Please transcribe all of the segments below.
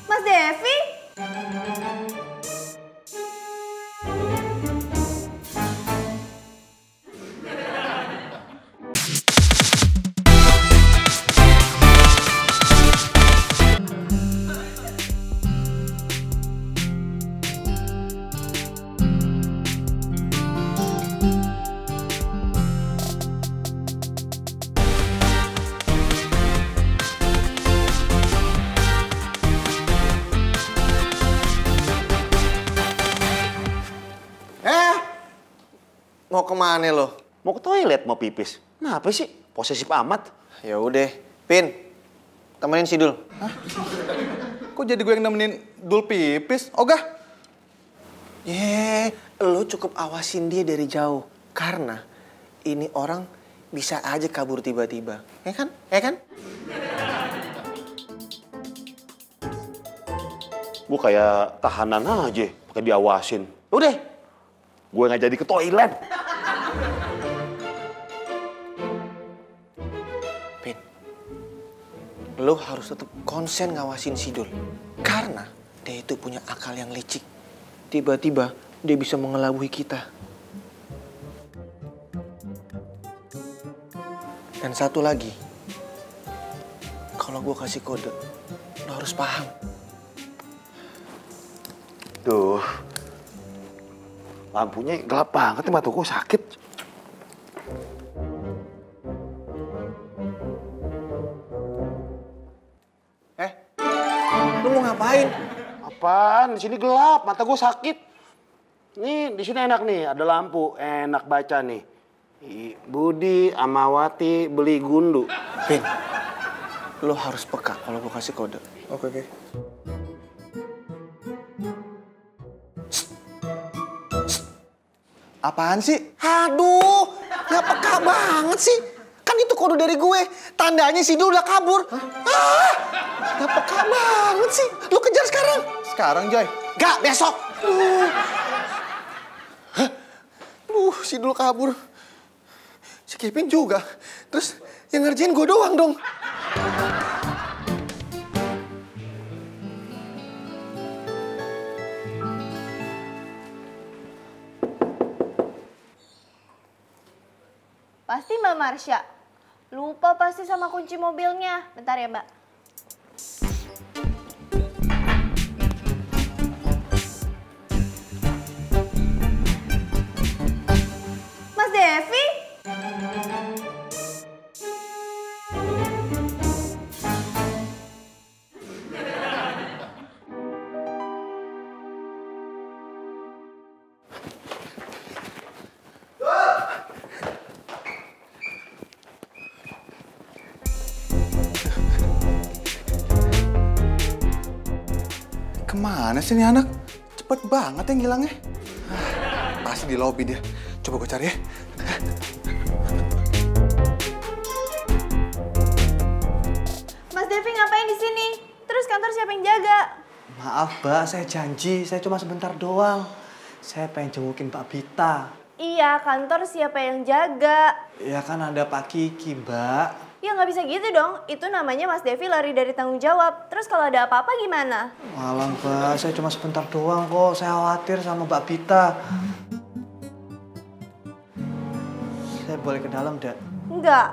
Mas Devi? Mau kemana lo? Mau ke toilet, mau pipis. Kenapa sih? Posesif amat. Ya udah, Pin, temenin si Dul. Hah? Kok jadi gue yang nemenin Dul pipis? Ogah? Lo cukup awasin dia dari jauh. Karena ini orang bisa aja kabur tiba-tiba. Ya kan? Ya kan? Gue kayak tahanan aja, pakai diawasin. Udah, gue nggak jadi ke toilet. Pin, lo harus tetap konsen ngawasin si Dul. Karena dia itu punya akal yang licik. Tiba-tiba dia bisa mengelabui kita. Dan satu lagi, kalau gue kasih kode, lo harus paham. Duh, lampunya gelap banget nih, mata gue sakit. Lo mau ngapain? Apaan? Di sini gelap, mata gue sakit. Nih, di sini enak nih, ada lampu, enak baca nih. Budi Amawati beli gundu. Pin, lo harus peka kalau gue kasih kode. Oke. Apaan sih? Aduh, gak peka banget sih. Kan itu kode dari gue. Tandanya si Dul udah kabur. Gak peka banget sih. Lo kejar sekarang. Sekarang, Joy? Gak, besok. Si Dul kabur. Si Kevin juga. Terus yang ngerjain gue doang dong. Pasti Mbak Marsha. Lupa pasti sama kunci mobilnya. Bentar ya, Mbak. Mas Devi? Kemana sih nih anak? Cepet banget yang ngilangnya. Pasti di lobi dia. Coba gue cari ya. Mas Devi ngapain di sini? Terus kantor siapa yang jaga? Maaf, Mbak, saya janji. Saya cuma sebentar doang. Saya pengen jengukin Mbak Bita. Iya, kantor siapa yang jaga? Ya kan ada Pak Kiki, Mbak. Ya nggak bisa gitu dong. Itu namanya Mas Devi lari dari tanggung jawab. Terus kalau ada apa-apa gimana? Malam, Mbak. Saya cuma sebentar doang kok. Saya khawatir sama Mbak Bita. Saya boleh ke dalam, Dek? Enggak.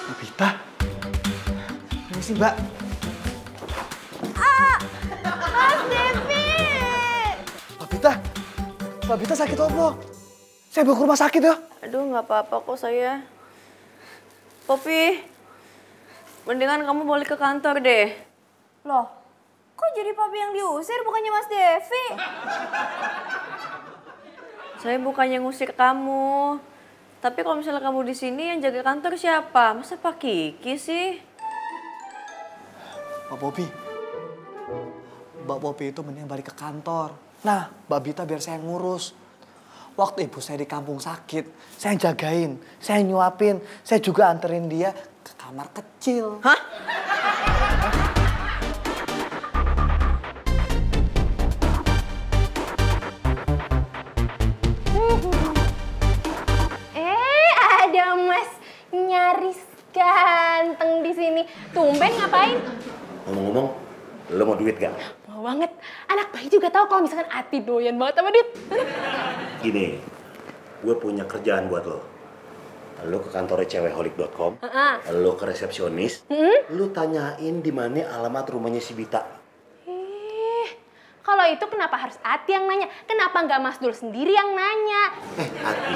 Mbak Bita? Ini sih, Mbak. Mas Devi! Mbak Bita? Mbak Bita sakit apa? Saya bawa ke rumah sakit ya. Aduh, nggak apa-apa kok saya. Popi, mendingan kamu balik ke kantor deh. Loh, kok jadi papi yang diusir bukannya Mas Devi? Saya bukannya ngusir kamu. Tapi kalau misalnya kamu di sini yang jaga kantor siapa? Masa Pak Kiki sih? Mbak Popi. Mbak Popi itu mending balik ke kantor. Nah, Mbak Bita biar saya ngurus. Waktu ibu saya di kampung sakit, saya jagain, saya nyuapin, saya juga anterin dia ke kamar kecil. Hah? Ada Mas nyaris ganteng di tumben ngapain? Ngomong-ngomong, lo mau duit gak? Mau banget. Anak bayi juga tahu kalau misalkan Ati doyan banget sama duit. Gini, gue punya kerjaan buat lo. Lo ke kantornya cewekholik.com, lo ke resepsionis, lo tanyain di mana alamat rumahnya si Bita. Kalau itu kenapa harus Ati yang nanya? Kenapa nggak Mas Dul sendiri yang nanya? Ati,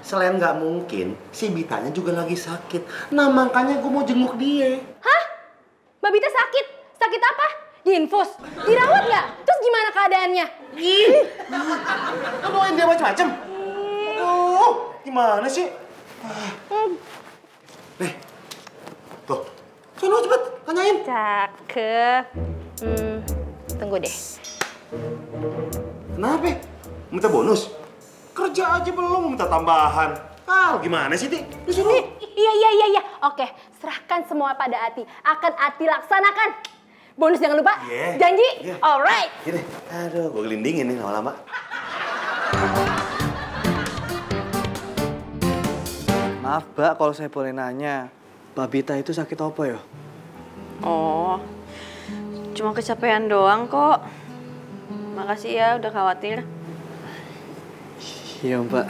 selain nggak mungkin, si Bitanya juga lagi sakit. Nah makanya gue mau jenguk dia. Hah? Mbak Bita sakit? Sakit apa? Diinfus? Dirawat nggak? Terus gimana keadaannya? Lo doain dia macem-macem? Aduh, gimana sih? Nih, tuh. Sono cepet, tanyain. Cakep. Tunggu deh. Kenapa? Minta bonus? Kerja aja belum, minta tambahan. Gimana sih, Ti? Di sini. Iya. Oke, serahkan semua pada Ati. Akan Ati laksanakan. Bonus jangan lupa. Yeah. Janji? Yeah. Alright. Gini, aduh, gue gelindingin nih lama-lama. Maaf, Mbak, kalau saya boleh nanya. Mbak Bita itu sakit apa ya? Oh, cuma kecapean doang kok. Makasih ya udah khawatir. Iya, Mbak.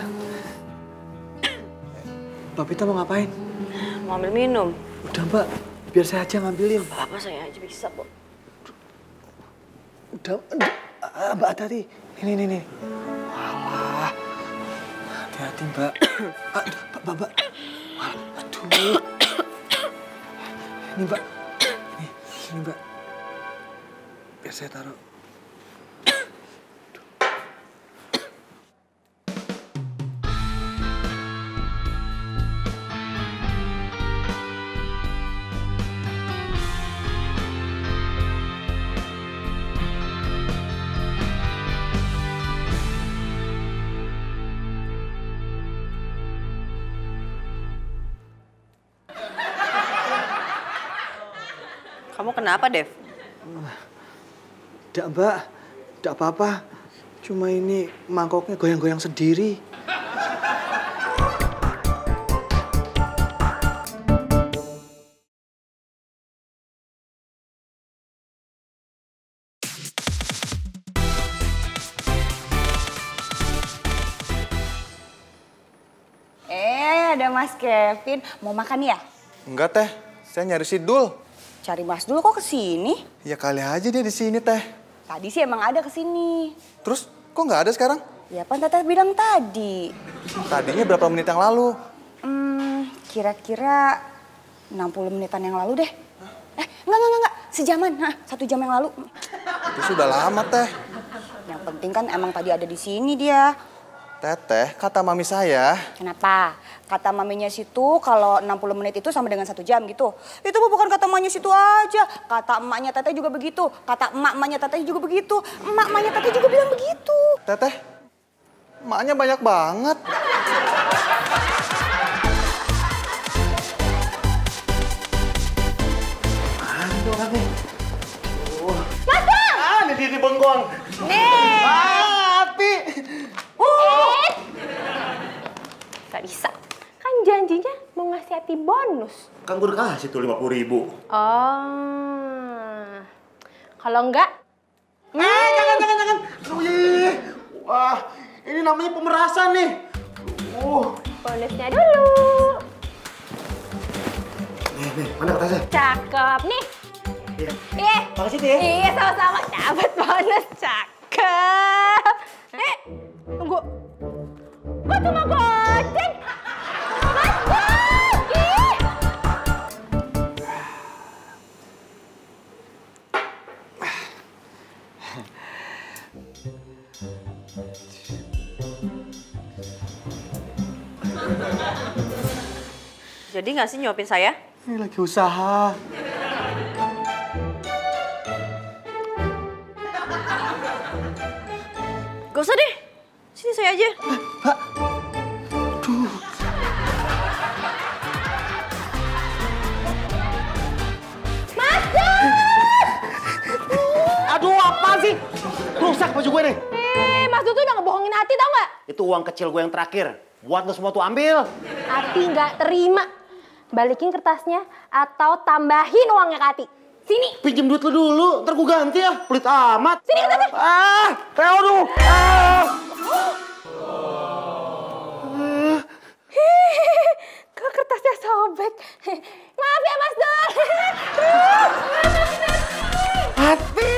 Mbak Bita mau ngapain? Mau ambil minum? Udah, Mbak. Biar saya aja ngambilin. Apa saya aja bisa kok. Udah, Mbak hati-hati. Nih. Walah. Hati-hati, Mbak. Mbak. Aduh. Ini, Mbak. Nih, sini, Mbak. Biar saya taruh. Kamu kenapa, Dev? Nggak, Mbak. Nggak apa-apa. Cuma ini mangkoknya goyang-goyang sendiri. Ada Mas Kevin. Mau makan ya? Enggak, Teh. Saya nyari si Dul. Cari Mas dulu kok kesini? Ya kali aja dia di sini, Teh. Tadi sih emang ada kesini. Terus kok nggak ada sekarang? Ya kan Teteh bilang tadi. Tadinya berapa menit yang lalu? Kira-kira 60 menitan yang lalu deh. Enggak. Sejaman. 1 jam yang lalu. Itu sudah lama, Teh. Yang penting kan emang tadi ada di sini dia. Teteh, kata mami saya. Kenapa? Kata maminya situ kalau 60 menit itu sama dengan 1 jam gitu. Itu bukan kata emaknya situ aja. Kata emaknya Teteh juga begitu. Kata emak-emaknya Teteh juga begitu. Emak-emaknya Teteh juga bilang begitu. Teteh, emaknya banyak banget. Aduh, kan nih. Mas, Ini dia di bengkong. nih. Ati. Gak bisa. Kan janjinya mau ngasih Ati bonus. Kan gue udah kasih tuh 50.000. Oh. Kalau enggak? Jangan. Aduh, iya. Wah, ini namanya pemerasan nih. Bonusnya dulu. Nih, mana kertasnya? Cakep nih. Iya. Makasih, Ti. Iya, sama-sama. Dapat bonus. Cakep. Tunggu. Kok cuma goceng? Mas Bos! Ih! Jadi nggak sih nyuapin saya? Ini lagi usaha. Gak usah deh. Sini saya aja. Mbak. Aduh. Aduh, apaan sih? Rusak baju gue nih. Mas Dul tuh udah ngebohongin Ati tau gak? Itu uang kecil gue yang terakhir. Buat lo semua tuh ambil. Ati nggak terima. balikin kertasnya atau tambahin uangnya ke Ati. Sini. Pinjem duit lu dulu, ntar gue ganti ya. Pelit amat. Sini kertasnya. Aduh. Kok kertasnya sobek? Maaf ya Mas Dur. Hati.